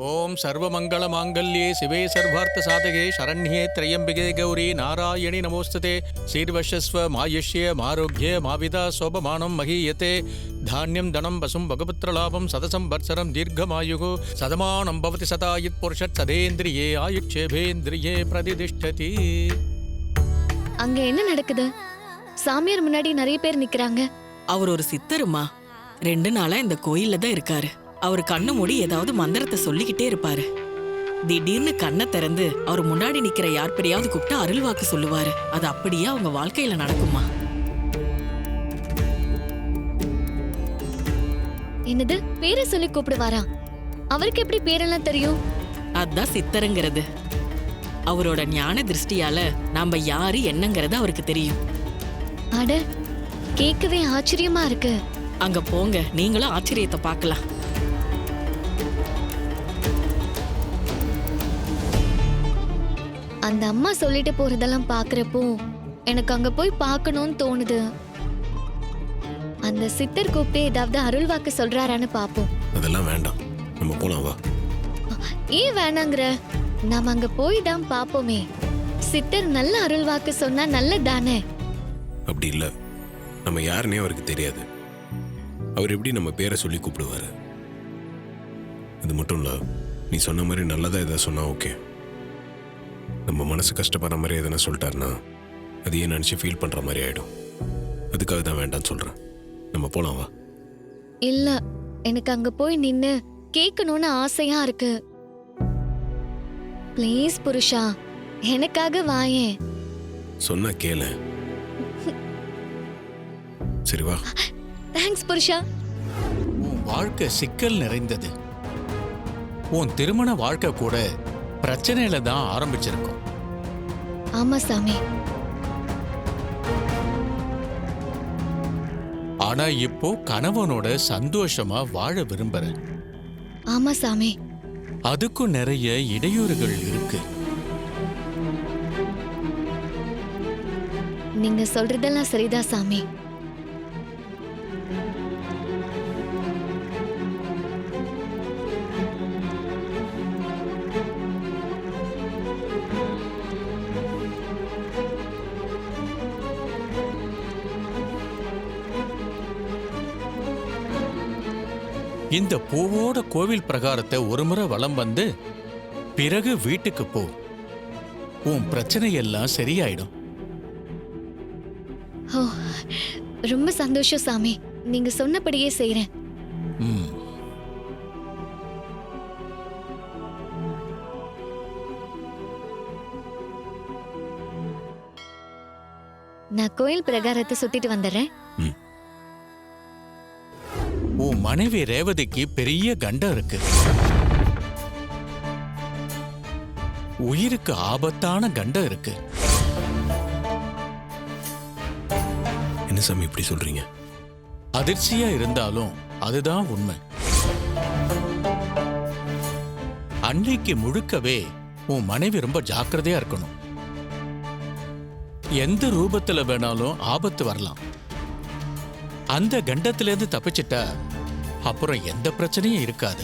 ஓம் சர்வமங்கள மாங்கல்யே சிவே சர்வார்த்த சாதகே சரண்யே திரையம்பிகே கௌரி நாராயணி நமோஸ்துதே சீர்வஷஸ்வ மாயுஷ்ய மாரோக்ய மாவிதா சோபமானம் மகீயத்தே தானியம் தனம் வசும் பகபுத்திரலாபம் சதசம் வத்சரம் தீர்க்கமாயுகு சதமானம் பவதி சதாயுத் புருஷத் சதேந்திரியே ஆயுட்சேபேந்திரியே பிரதிதிஷ்டதி. அங்க என்ன நடக்குது? சாமியார் முன்னாடி நிறைய பேர் நிக்கிறாங்க. அவர் ஒரு சித்தருமா. 2 நாளா இந்த கோயில்ல தான் இருக்காரு. அவர் கண்ணு மூடி ஏதாவது மந்திரத்தை சொல்லிக்கிட்டே இருப்பாரு. திடீர்னு கண்ணை திறந்து அவர் முன்னாடி நிக்கிற யார் பெரியாவது கூப்பிட்டு அருள் வாக்கு சொல்லுவாரு. அது அப்படியே அவங்க வாழ்க்கையில நடக்குமா? என்னது பேரை சொல்லி கூப்பிடுவாரா? அவருக்கு எப்படி பேரெல்லாம் தெரியும்? அதான் சித்தருங்கிறது. அவரோட ஞான திருஷ்டியால நாம யாரு என்னங்கிறது அவருக்கு தெரியும். அட, கேட்கவே ஆச்சரியமா இருக்கு. அங்க போங்க, நீங்களும் ஆச்சரியத்தை பார்க்கலாம். அந்த அம்மா சொல்லிட்டு போறதெல்லாம் பாக்குறப்போ எனக்கு அங்க போய் பார்க்கணும்னு தோணுது. அந்த சித்தர் கூப்பிட்டு ஏதாவது அருள் வாக்கு சொல்றாரான்னு பாப்போம். அதெல்லாம் வேண்டாம், நம்ம போலாம் வா. ஏன் வேணாங்கிற? நாம அங்க போய் தான் பாப்போமே. சித்தர் நல்ல அருள் வாக்கு சொன்னா நல்லதானே? அப்படி இல்ல, நம்ம யாருன்னே அவருக்கு தெரியாது. அவர் எப்படி நம்ம பேரை சொல்லி கூப்பிடுவாரு? அது மட்டும் இல்ல, நீ சொன்ன மாதிரி நல்லதா எதாவது சொன்னா ஓகே. நம்ம மனசு கஷ்டப்படுற மாதிரி எதனா சொல்லிட்டாருன்னா அதையே நினச்சி ஃபீல் பண்ணுற மாதிரி ஆகிடும். அதுக்காக தான் வேண்டாம்னு சொல்கிறேன். நம்ம போலாம் வா. இல்ல, எனக்கு அங்க போய் நின்னு கேட்கணும்னு ஆசையா இருக்கு. ப்ளீஸ் புருஷா, எனக்காக வாயேன். சொன்னா கேளு. சரி வா. தேங்க்ஸ் புருஷா. உன் வாழ்க்கை சிக்கல் நிறைந்தது. உன் திருமண வாழ்க்கை கூட பிரச்சனையில தான் ஆரம்பிச்சிருக்கும். ஆமா சாமி. ஆனா இப்போ கணவனோட சந்தோஷமா வாழ விரும்புற. ஆமா சாமி. அதுக்கும் நிறைய இடையூறுகள் இருக்கு. நீங்க சொல்றதெல்லாம் சரிதான் சாமி. இந்த பூவோட கோவில் பிரகாரத்தை ஒரு முறை வலம் வந்து பிறகு வீட்டுக்கு போ. உன் பிரச்சனை எல்லாம் சரியாயிடும். ஓ, ரொம்ப சந்தோஷம் சாமி. நீங்க சொன்னபடியே செய்றேன். நான் கோயில் பிரகாரத்தை சுத்திட்டு வந்துடுறேன். உன் மனைவி ரேவதிக்கு பெரிய கண்டம் இருக்கு. உயிருக்கு ஆபத்தான கண்டம் இருக்கு. என்ன சாமி இப்படி சொல்றீங்க? அதிர்ச்சியா இருந்தாலும் அதுதான் உண்மை. அன்னைக்கு முழுக்கவே உன் மனைவி ரொம்ப ஜாக்கிரதையா இருக்கணும். எந்த ரூபத்துல வேணாலும் ஆபத்து வரலாம். அந்த கண்டத்திலிருந்து தப்பிச்சிட்டா அப்புறம் எந்த பிரச்சனையும் இருக்காது.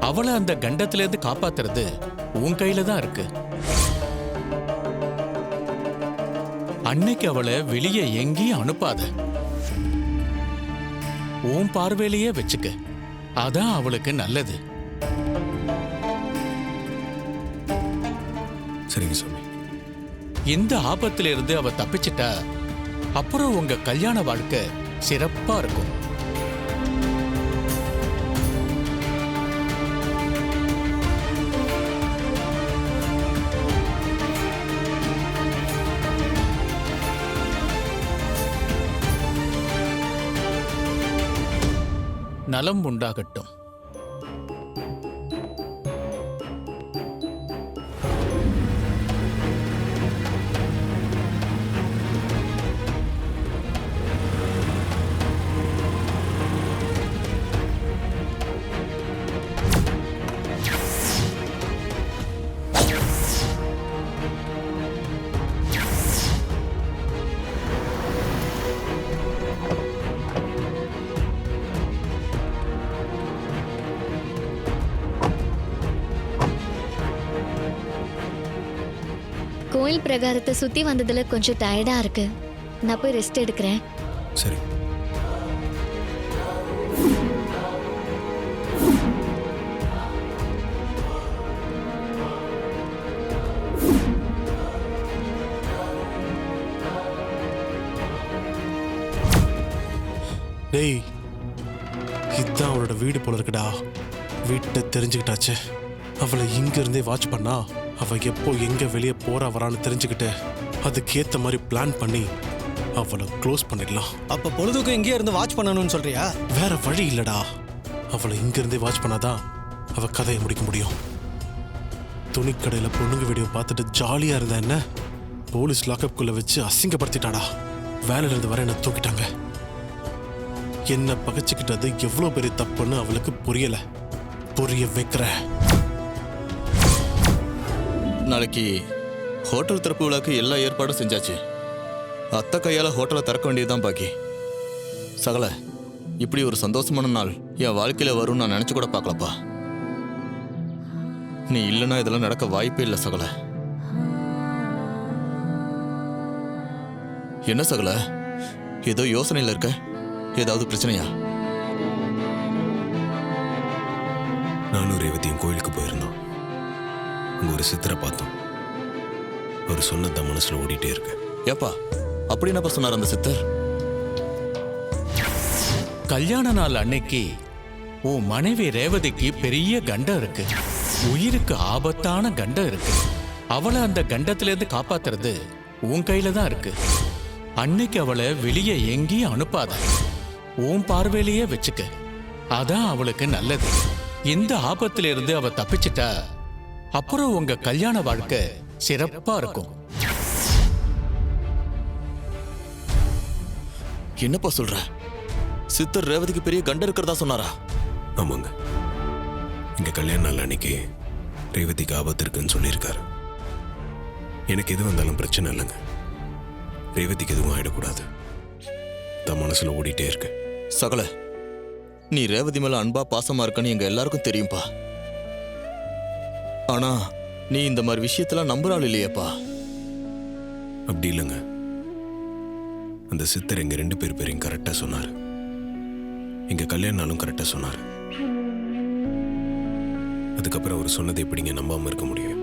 அவளை அந்த கண்டத்திலிருந்து காப்பாத்துறது உன் கையில தான் இருக்கு. அன்னைக்கு அவளை வெளியே எங்கேயும் அனுப்பாத. உன் பார்வையிலேயே வச்சுக்க. அதான் அவளுக்கு நல்லது. சரிங்க சாமி. இந்த ஆபத்திலிருந்து அவ தப்பிச்சிட்டா அப்புறம் உங்க கல்யாண வாழ்க்கை சிறப்பா இருக்கும். நலம் உண்டாகட்டும். கோயில் பிரகாரத்தை சுத்தி வந்ததுல கொஞ்சம் டயர்டா இருக்கு. நான் போய் ரெஸ்ட் எடுக்கிறேன். சரி. டேய், இதுதான் அவளோட வீடு போல இருக்குடா. வீட்டை தெரிஞ்சுக்கிட்டாச்சு. அவளை இங்க இருந்தே வாட்ச் பண்ணா அவ எப்போ எங்க வெளியே போறா வரான்னு தெரிஞ்சுக்கிட்டு அதுக்கேத்த மாதிரி பிளான் பண்ணி அவளை க்ளோஸ் பண்ணிடலாம். அப்ப பொழுதுக்கும் இங்கே இருந்து வாட்ச் பண்ணணும்னு சொல்றியா? வேற வழி இல்லடா. அவளை இங்க இருந்தே வாட்ச் பண்ணாதான் அவ கதையை முடிக்க முடியும். துணிக்கடையில பொண்ணுங்க வீடியோ பார்த்துட்டு ஜாலியா இருந்தா என்ன, போலீஸ் லாக்கப்குள்ள வச்சு அசிங்கப்படுத்திட்டாடா. வேலையில இருந்து வர என்ன தூக்கிட்டாங்க. என்ன பகைச்சுக்கிட்டது எவ்வளவு பெரிய தப்புன்னு அவளுக்கு புரியல. புரிய வைக்கிற. நாளைக்கு ஹோட்டல் திறப்பு விழாக்கு எல்லா ஏற்பாடும் செஞ்சாச்சு. அத்தை கையால ஹோட்டலை திறக்க வேண்டியதுதான் பாக்கி. சகல, இப்படி ஒரு சந்தோஷமான நாள் என் வாழ்க்கையில வரும்னு நான் நினைச்சு கூட பார்க்கலப்பா. நீ இல்லைன்னா இதெல்லாம் நடக்க வாய்ப்பே இல்லை சகல. என்ன சகல, ஏதோ யோசனையில் இருக்க? ஏதாவது பிரச்சனையா? நானும் ரேவதியும் கோயிலுக்கு போயிருந்தோம். அங்க ஒரு சித்தரை பார்த்தோம். அவர் சொன்னதான் மனசுல ஓடிட்டே இருக்கு. ஏப்பா, அப்படி என்னப்பா சொன்னார் அந்த சித்தர்? கல்யாண நாள் அன்னைக்கு உன் மனைவி ரேவதிக்கு பெரிய கண்டம் இருக்கு. உயிருக்கு ஆபத்தான கண்டம் இருக்கு. அவளை அந்த கண்டத்திலேருந்து காப்பாத்துறது உன் கையில தான் இருக்கு. அன்னைக்கு அவளை வெளியே எங்கேயும் அனுப்பாத. உன் பார்வையிலேயே வச்சுக்க. அதான் அவளுக்கு நல்லது. இந்த ஆபத்திலிருந்து அவ தப்பிச்சிட்டா அப்புறம் உங்க கல்யாண வாழ்க்கை சிறப்பா இருக்கும். என்னப்பா சொல்ற? சித்தர் ரேவதிக்கு பெரிய கண்டம் இருக்கிறதா சொன்னாரா? ஆமாங்க. இங்க கல்யாண நாள் அன்னைக்கு ரேவதிக்கு ஆபத்து இருக்குன்னு சொல்லியிருக்காரு. எனக்கு எது வந்தாலும் பிரச்சனை இல்லைங்க. ரேவதிக்கு எதுவும் ஆயிடக்கூடாது. தான் மனசுல ஓடிட்டே இருக்கு. சகல, நீ ரேவதி மேல அன்பா பாசமா இருக்கன்னு எங்க எல்லாருக்கும் தெரியும்பா. ஆனா நீ இந்த மாதிரி விஷயத்தெல்லாம் நம்புறாள் இல்லையேப்பா. அப்படி இல்லைங்க. அந்த சித்தர் எங்க 2 பேர் பேரையும் கரெக்டா சொன்னாரு. எங்க கல்யாண நாளும் கரெக்டா சொன்னாரு. அதுக்கப்புறம் அவர் சொன்னதை எப்படிங்க நம்பாம இருக்க முடியும்?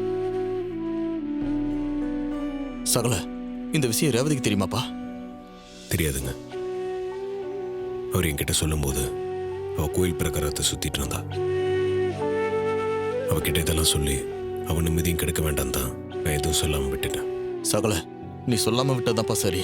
சகல, இந்த விஷயம் ரேவதிக்கு தெரியுமாப்பா? தெரியாதுங்க. அவர் என்கிட்ட சொல்லும்போது அவ கோயில் பிரகாரத்தை சுத்திட்டு இருந்தா. அவகிட்ட இதெல்லாம் சொல்லி அவன் நிம்மதியும் கெடுக்க வேண்டாம் தான் நான் எதுவும் சொல்லாம விட்டுட்டேன். சகல, நீ சொல்லாம விட்டதாப்பா சரி.